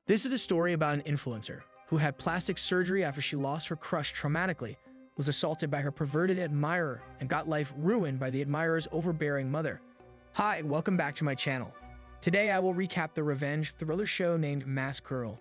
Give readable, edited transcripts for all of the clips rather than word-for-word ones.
This is a story about an influencer who had plastic surgery after she lost her crush traumatically, was assaulted by her perverted admirer, and got life ruined by the admirer's overbearing mother. Hi, and welcome back to my channel. Today I will recap the revenge thriller show named Masked Girl.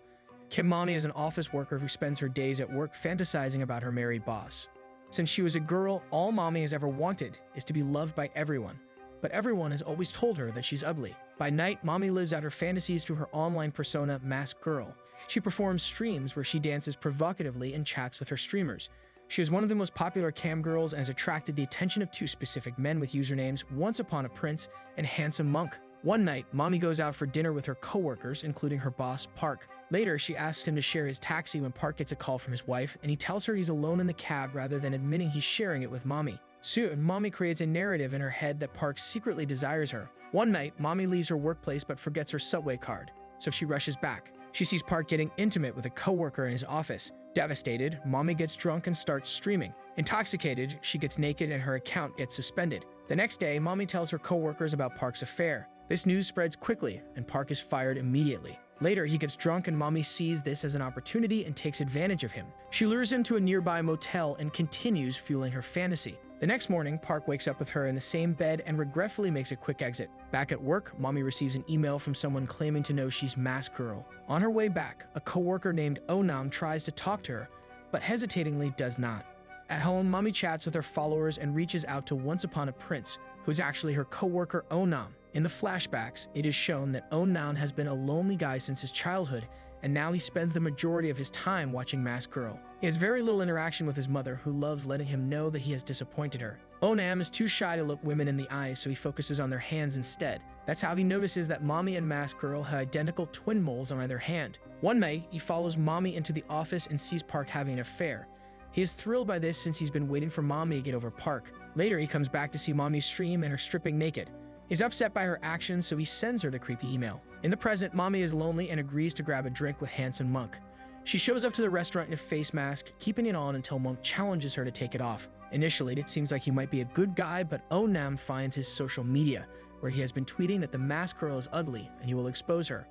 Kim Mommy is an office worker who spends her days at work fantasizing about her married boss. Since she was a girl, all Mommy has ever wanted is to be loved by everyone. But everyone has always told her that she's ugly. By night, Mommy lives out her fantasies through her online persona, Masked Girl. She performs streams where she dances provocatively and chats with her streamers. She is one of the most popular cam girls and has attracted the attention of two specific men with usernames Once Upon a Prince and Handsome Monk. One night, Mommy goes out for dinner with her coworkers, including her boss, Park. Later, she asks him to share his taxi when Park gets a call from his wife, and he tells her he's alone in the cab rather than admitting he's sharing it with Mommy. Soon, Mommy creates a narrative in her head that Park secretly desires her. One night, Mommy leaves her workplace but forgets her subway card, so she rushes back. She sees Park getting intimate with a coworker in his office. Devastated, Mommy gets drunk and starts streaming. Intoxicated, she gets naked and her account gets suspended. The next day, Mommy tells her coworkers about Park's affair. This news spreads quickly, and Park is fired immediately. Later, he gets drunk and Mommy sees this as an opportunity and takes advantage of him. She lures him to a nearby motel and continues fueling her fantasy. The next morning, Park wakes up with her in the same bed and regretfully makes a quick exit. Back at work, Mommy receives an email from someone claiming to know she's Masked Girl. On her way back, a coworker named Onam tries to talk to her, but hesitatingly does not. At home, Mommy chats with her followers and reaches out to Once Upon a Prince, who is actually her coworker Onam. In the flashbacks, it is shown that Onam has been a lonely guy since his childhood, and now he spends the majority of his time watching Masked Girl. He has very little interaction with his mother, who loves letting him know that he has disappointed her. Onam is too shy to look women in the eyes, so he focuses on their hands instead. That's how he notices that Mommy and Masked Girl have identical twin moles on either hand. One night, he follows Mommy into the office and sees Park having an affair. He is thrilled by this since he's been waiting for Mommy to get over Park. Later, he comes back to see Mommy stream and her stripping naked. He's upset by her actions, so he sends her the creepy email. In the present, Mommy is lonely and agrees to grab a drink with Handsome Monk. She shows up to the restaurant in a face mask, keeping it on until Monk challenges her to take it off. Initially, it seems like he might be a good guy, but Onam finds his social media, where he has been tweeting that the Masked Girl is ugly and he will expose her.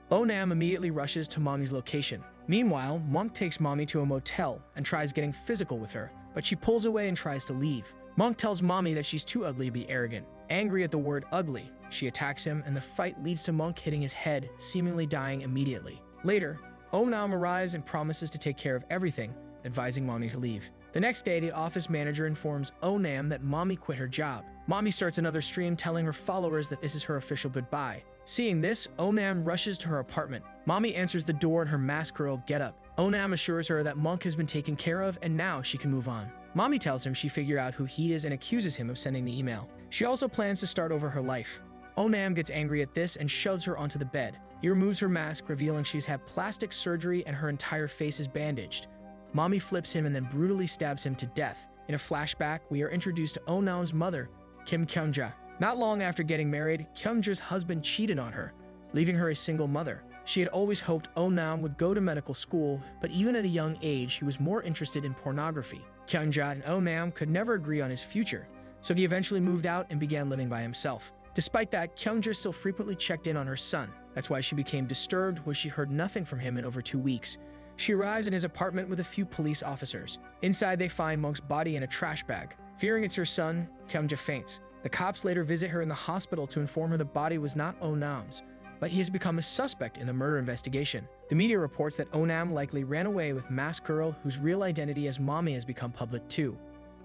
Onam immediately rushes to Mommy's location. Meanwhile, Monk takes Mommy to a motel and tries getting physical with her, but she pulls away and tries to leave. Monk tells Mommy that she's too ugly to be arrogant. Angry at the word ugly, she attacks him, and the fight leads to Monk hitting his head, seemingly dying immediately. Later, Onam arrives and promises to take care of everything, advising Mommy to leave. The next day, the office manager informs Onam that Mommy quit her job. Mommy starts another stream telling her followers that this is her official goodbye. Seeing this, Onam rushes to her apartment. Mommy answers the door in her Masked Girl getup. Onam assures her that Monk has been taken care of and now she can move on. Mommy tells him she figured out who he is and accuses him of sending the email. She also plans to start over her life. Onam gets angry at this and shoves her onto the bed. He removes her mask, revealing she's had plastic surgery and her entire face is bandaged. Mommy flips him and then brutally stabs him to death. In a flashback, we are introduced to Onam's mother, Kim Kyung-ja. Not long after getting married, Kyung-ja's husband cheated on her, leaving her a single mother. She had always hoped Onam would go to medical school, but even at a young age, he was more interested in pornography. Kyung-ja and Onam could never agree on his future, so he eventually moved out and began living by himself. Despite that, Kyung-ja still frequently checked in on her son. That's why she became disturbed when she heard nothing from him in over 2 weeks. She arrives in his apartment with a few police officers. Inside, they find Monk's body in a trash bag. Fearing it's her son, Kyung-ja faints. The cops later visit her in the hospital to inform her the body was not Onam's, but he has become a suspect in the murder investigation. The media reports that Onam likely ran away with Masked Girl, whose real identity as Mommy has become public too.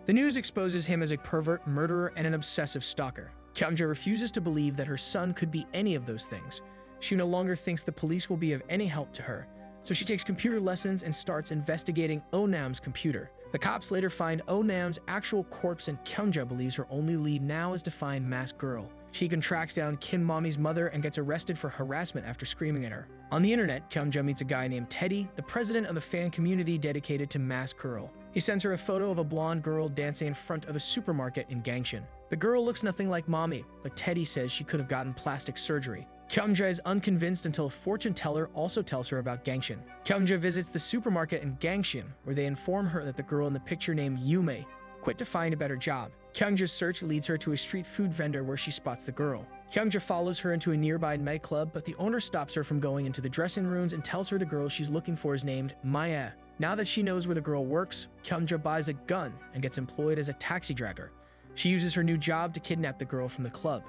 The news exposes him as a pervert, murderer, and an obsessive stalker. Kyung-ja refuses to believe that her son could be any of those things. She no longer thinks the police will be of any help to her, so she takes computer lessons and starts investigating Onam's computer. The cops later find Onam's actual corpse, and Kyung-ja believes her only lead now is to find Masked Girl. She tracks down Kim Mommy's mother and gets arrested for harassment after screaming at her. On the internet, Kyung-ja meets a guy named Teddy, the president of the fan community dedicated to Masked Girl. He sends her a photo of a blonde girl dancing in front of a supermarket in Gangshin. The girl looks nothing like Mommy, but Teddy says she could have gotten plastic surgery. Kyung-ja is unconvinced until a fortune teller also tells her about Gangshin. Kyung-ja visits the supermarket in Gangshin, where they inform her that the girl in the picture named Yume quit to find a better job. Kyung-ja's search leads her to a street food vendor where she spots the girl. Kyungja follows her into a nearby nightclub, but the owner stops her from going into the dressing rooms and tells her the girl she's looking for is named Maya. Now that she knows where the girl works, Kyungja buys a gun and gets employed as a taxi driver. She uses her new job to kidnap the girl from the club.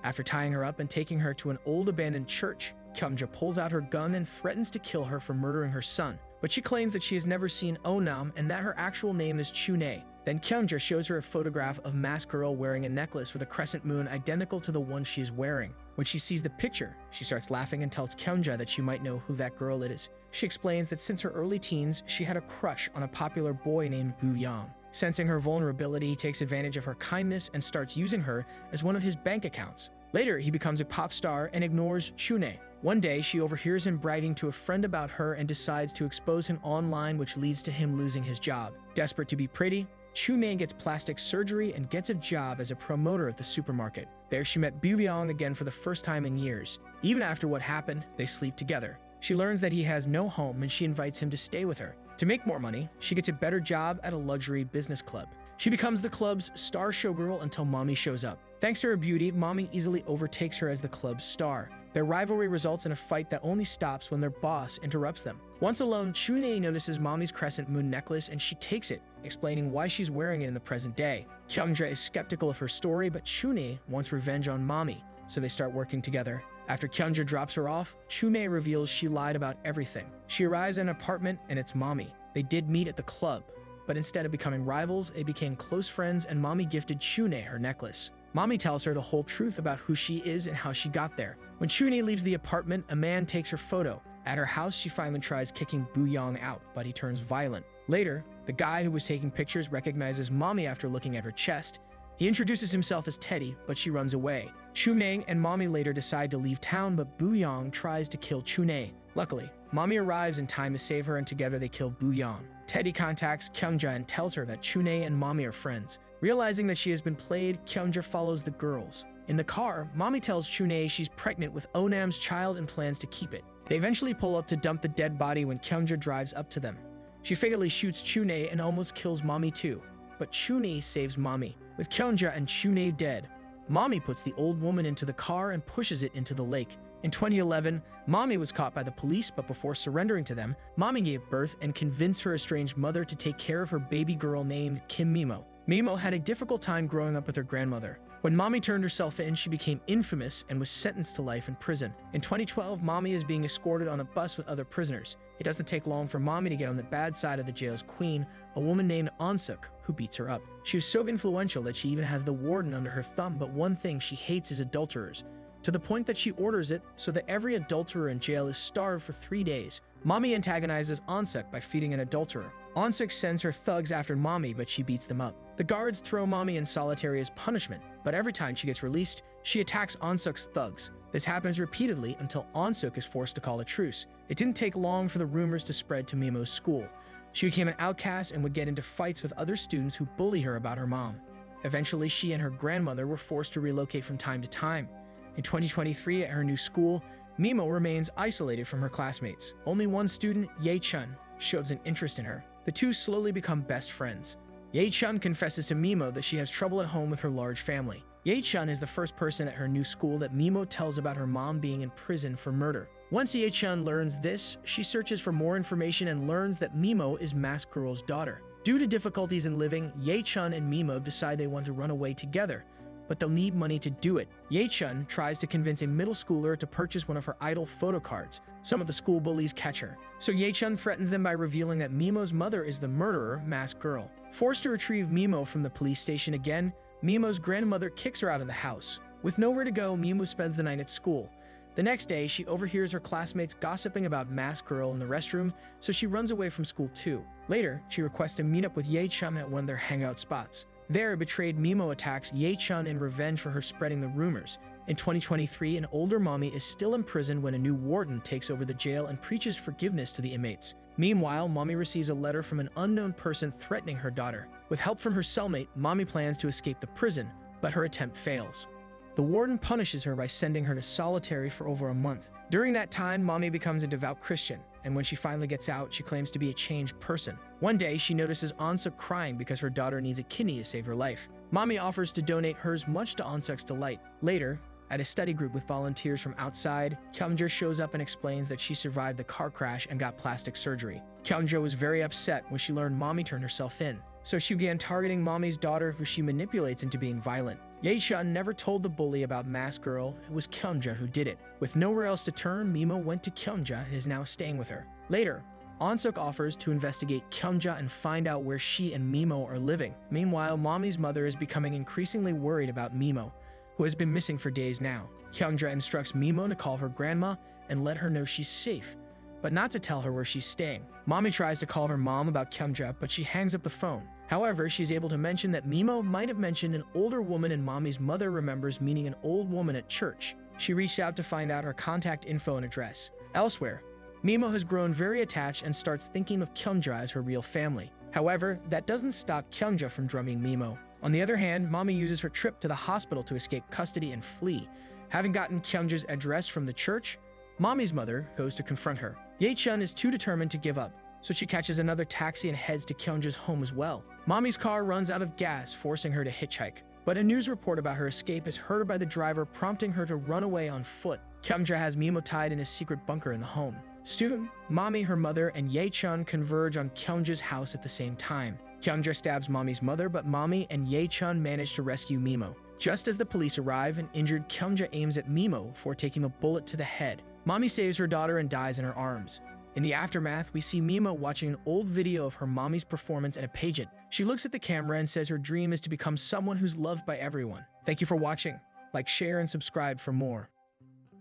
After tying her up and taking her to an old abandoned church, Kyungja pulls out her gun and threatens to kill her for murdering her son. But she claims that she has never seen Onam and that her actual name is Chune. Then Kyungja shows her a photograph of Masked Girl wearing a necklace with a crescent moon identical to the one she is wearing. When she sees the picture, she starts laughing and tells Kyungja that she might know who that girl is. She explains that since her early teens, she had a crush on a popular boy named Boo Yang. Sensing her vulnerability, he takes advantage of her kindness and starts using her as one of his bank accounts. Later, he becomes a pop star and ignores Chune. One day, she overhears him bragging to a friend about her and decides to expose him online, which leads to him losing his job. Desperate to be pretty, Chune gets plastic surgery and gets a job as a promoter at the supermarket. There, she met Boo Yang again for the first time in years. Even after what happened, they sleep together. She learns that he has no home and she invites him to stay with her. To make more money, she gets a better job at a luxury business club. She becomes the club's star showgirl until Mommy shows up. Thanks to her beauty, Mommy easily overtakes her as the club's star. Their rivalry results in a fight that only stops when their boss interrupts them. Once alone, Chune notices Mommy's crescent moon necklace and she takes it, explaining why she's wearing it in the present day. Kyungja is skeptical of her story, but Chune wants revenge on Mommy, so they start working together. After Kyungja drops her off, Chune reveals she lied about everything. She arrives at an apartment and it's Mommy. They did meet at the club, but instead of becoming rivals, they became close friends and Mommy gifted Chune her necklace. Mommy tells her the whole truth about who she is and how she got there. When Chune leaves the apartment, a man takes her photo. At her house, she finally tries kicking Boo Yang out, but he turns violent. Later, the guy who was taking pictures recognizes Mommy after looking at her chest. He introduces himself as Teddy, but she runs away. Chune and Mommy later decide to leave town, but Boo Yang tries to kill Chune. Luckily, Mommy arrives in time to save her and together they kill Boo Yang. Teddy contacts Kyungja and tells her that Chune and Mommy are friends. Realizing that she has been played, Kyungja follows the girls. In the car, Mommy tells Chune she's pregnant with Onam's child and plans to keep it. They eventually pull up to dump the dead body when Kyungja drives up to them. She fatally shoots Chune and almost kills Mommy too, but Chune saves Mommy. With Kyungja and Chune dead, Mommy puts the old woman into the car and pushes it into the lake. In 2011, Mommy was caught by the police, but before surrendering to them, Mommy gave birth and convinced her estranged mother to take care of her baby girl named Kim Mimo. Mimo had a difficult time growing up with her grandmother. When Mommy turned herself in, she became infamous and was sentenced to life in prison. In 2012, Mommy is being escorted on a bus with other prisoners. It doesn't take long for Mommy to get on the bad side of the jail's queen, a woman named Onsuk, who beats her up. She is so influential that she even has the warden under her thumb, but one thing she hates is adulterers, to the point that she orders it so that every adulterer in jail is starved for 3 days. Mommy antagonizes Onsuk by feeding an adulterer. Onsuk sends her thugs after Mommy, but she beats them up. The guards throw Mommy in solitary as punishment, but every time she gets released, she attacks Onsuk's thugs. This happens repeatedly until Onsuk is forced to call a truce. It didn't take long for the rumors to spread to Mimo's school. She became an outcast and would get into fights with other students who bully her about her mom. Eventually, she and her grandmother were forced to relocate from time to time. In 2023, at her new school, Mimo remains isolated from her classmates. Only one student, Ye Chun, shows an interest in her. The two slowly become best friends. Ye Chun confesses to Mimo that she has trouble at home with her large family. Ye Chun is the first person at her new school that Mimo tells about her mom being in prison for murder. Once Ye Chun learns this, she searches for more information and learns that Mimo is Masked Girl's daughter. Due to difficulties in living, Ye Chun and Mimo decide they want to run away together, but they'll need money to do it. Ye Chun tries to convince a middle schooler to purchase one of her idol photo cards. Some of the school bullies catch her, so Ye Chun threatens them by revealing that Mimo's mother is the murderer, Masked Girl. Forced to retrieve Mimo from the police station again, Mimo's grandmother kicks her out of the house. With nowhere to go, Mimo spends the night at school. The next day, she overhears her classmates gossiping about Masked Girl in the restroom, so she runs away from school too. Later, she requests to meet up with Ye Chun at one of their hangout spots. There, betrayed Mimo attacks Ye Chun in revenge for her spreading the rumors. In 2023, an older mommy is still in prison when a new warden takes over the jail and preaches forgiveness to the inmates. Meanwhile, Mommy receives a letter from an unknown person threatening her daughter. With help from her cellmate, Mommy plans to escape the prison, but her attempt fails. The warden punishes her by sending her to solitary for over a month. During that time, Mommy becomes a devout Christian, and when she finally gets out, she claims to be a changed person. One day, she notices Onsuk crying because her daughter needs a kidney to save her life. Mommy offers to donate hers, much to Onsuk's delight. Later, At a study group with volunteers from outside, Kyungja shows up and explains that she survived the car crash and got plastic surgery. Kyungja was very upset when she learned Mommy turned herself in, so she began targeting Mommy's daughter, who she manipulates into being violent. Ye-chun never told the bully about Mask Girl. It was Kyungja who did it. With nowhere else to turn, Mimo went to Kyungja and is now staying with her. Later, Onsuk offers to investigate Kyungja and find out where she and Mimo are living. Meanwhile, Mommy's mother is becoming increasingly worried about Mimo, who has been missing for days now. Kyungja instructs Mimo to call her grandma and let her know she's safe, but not to tell her where she's staying. Mommy tries to call her mom about Kyungja, but she hangs up the phone. However, she's able to mention that Mimo might have mentioned an older woman and Mommy's mother remembers meeting an old woman at church. She reached out to find out her contact info and address. Elsewhere, Mimo has grown very attached and starts thinking of Kyungja as her real family. However, that doesn't stop Kyungja from drumming Mimo. On the other hand, Mommy uses her trip to the hospital to escape custody and flee. Having gotten Kyungja's address from the church, Mommy's mother goes to confront her. Ye-chun is too determined to give up, so she catches another taxi and heads to Kyungja's home as well. Mommy's car runs out of gas, forcing her to hitchhike. But a news report about her escape is heard by the driver, prompting her to run away on foot. Kyungja has Mimo tied in a secret bunker in the home. Soon, Mommy, her mother, and Ye-chun converge on Kyungja's house at the same time. Kyungja stabs Mommy's mother, but Mommy and Ye-chun manage to rescue Mimo. Just as the police arrive, an injured Kyungja aims at Mimo before taking a bullet to the head. Mommy saves her daughter and dies in her arms. In the aftermath, we see Mimo watching an old video of her mommy's performance at a pageant. She looks at the camera and says her dream is to become someone who's loved by everyone. Thank you for watching. Like, share, and subscribe for more.